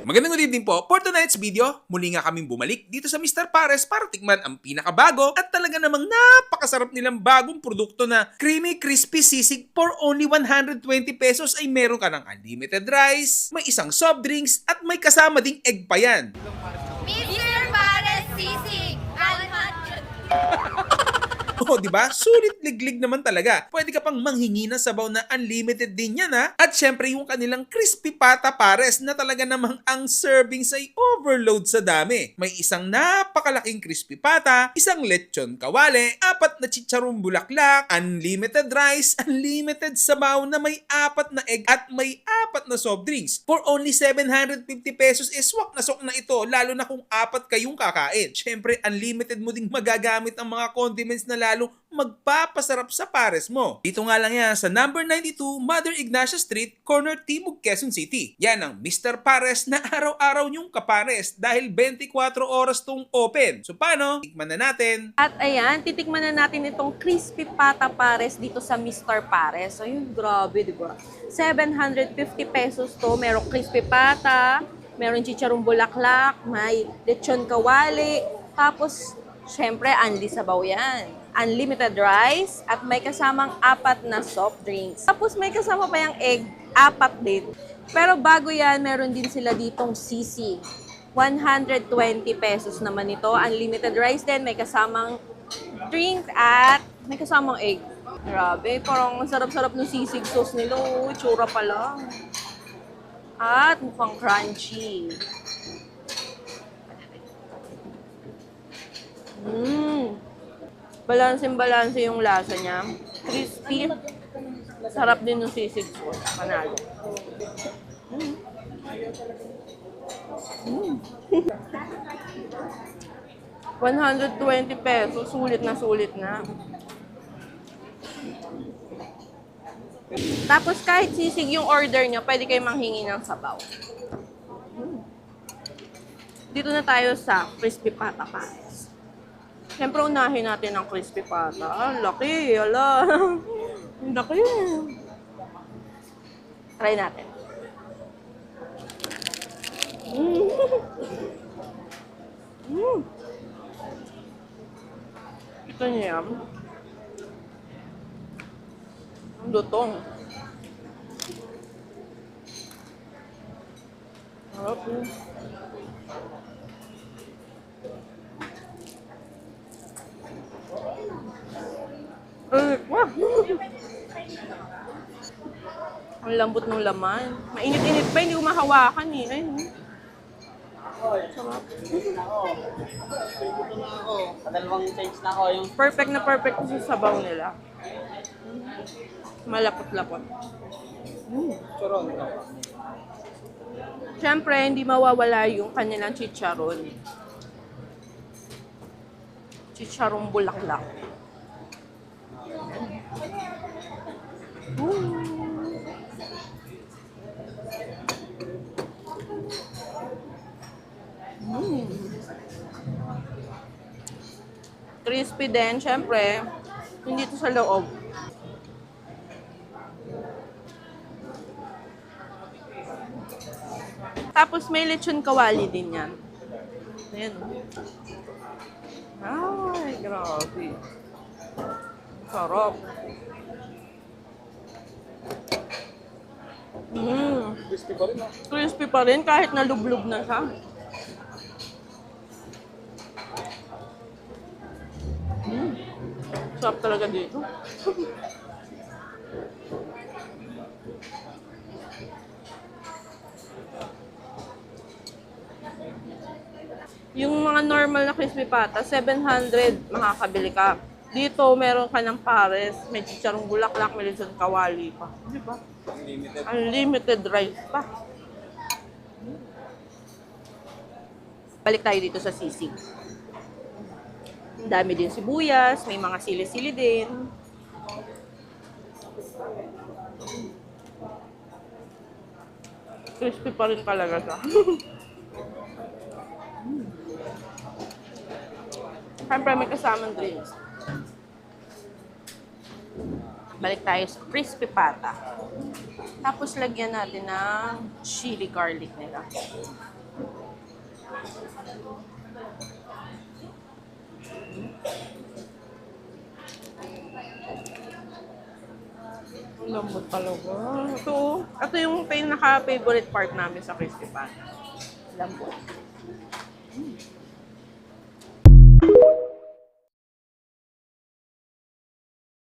Magandang good evening po. For tonight's video, muli nga kaming bumalik dito sa Mr. Pares para tikman ang pinakabago at talaga namang napakasarap nilang bagong produkto na Creamy Crispy Sisig for only 120 pesos ay meron ka ng unlimited rice, may isang soft drinks at may kasama ding egg pa yan. Mr. Pares Sisig, 100. Oh, di ba? Sulit liglig naman talaga. Pwede ka pang manghingi ng sabaw na unlimited din yan ha. At syempre yung kanilang crispy pata pares na talaga namang ang servings ay overload sa dami. May isang napakalaking crispy pata, isang lechon kawale, 4 na chicharong bulaklak, unlimited rice, unlimited sabaw na may 4 na egg at may 4 na soft drinks. For only 750 pesos swak na swak na ito lalo na kung 4 kayong kakain. Syempre unlimited mo ding magagamit ang mga condiments na lalo magpapasarap sa pares mo. Dito nga lang yan sa number 92 Mother Ignacia Street, corner Timog, Quezon City. Yan ang Mr. Pares na araw-araw nyong kapares dahil 24 oras tong open. So paano? Tikman na natin. At ayan, titikman na natin itong crispy pata pares dito sa Mr. Pares. Ayun, grabe, di ba? 750 pesos to. Merong crispy pata, meron chicharong bulaklak, may lechon kawali, tapos, syempre, unli sabaw yan. Unlimited rice, at may kasamang 4 na soft drinks. Tapos may kasama pa yung egg, 4 din. Pero bago yan, meron din sila ditong sisig. 120 pesos naman ito. Unlimited rice din, may kasamang drink at may kasamang egg. Grabe, parang sarap-sarap ng sisig sauce nila. Oh, tsura pa lang. At mukhang crunchy. Balanse yung lasa niya. Crispy. Sarap din ng sisig sauce. Panalo. 120 pesos. Sulit na sulit na. Tapos kahit sisig yung order nyo, pwede kayo manghingi ng sabaw. Dito na tayo sa crispy pata pares. Siyempre, unahin natin ang crispy pata. Ah, laki, ala. Ang laki. Try natin. Ito niya. Ang lutong. Harap yun. Wow. Ang lambot ng laman. Mainit-init pa, hindi ko mahawakan eh. Ayun. Sarap. Dalawang change na ako yung Perfect na perfect sa sabaw nila. Malapot-lapot. churon. Siyempre, hindi mawawala yung kanilang chicharon. Chicharong bulaklak. Crispy din, syempre. Hindi ito sa loob. Tapos may lechon kawali din yan. Ayan. Ay, grabe. Sarap. Crispy pa rin, no? Crispy pa rin kahit nalublog na siya. Sarap talaga dito. Yung mga normal na crispy pata, 700 makakabili ka. Dito, meron ka ng pares, may chicharong bulaklak, may lechon kawali pa. Di ba? Unlimited. Unlimited rice pa. Balik tayo dito sa sisig. Ang dami din sibuyas, may mga sili-sili din. Crispy pa rin talaga siya. Siyempre may kasamang drinks. Balik tayo sa crispy pata. Tapos lagyan natin ng chili garlic nila. Lambot talaga. Ito yung pinaka-favorite part namin sa crispy pata. Lambot.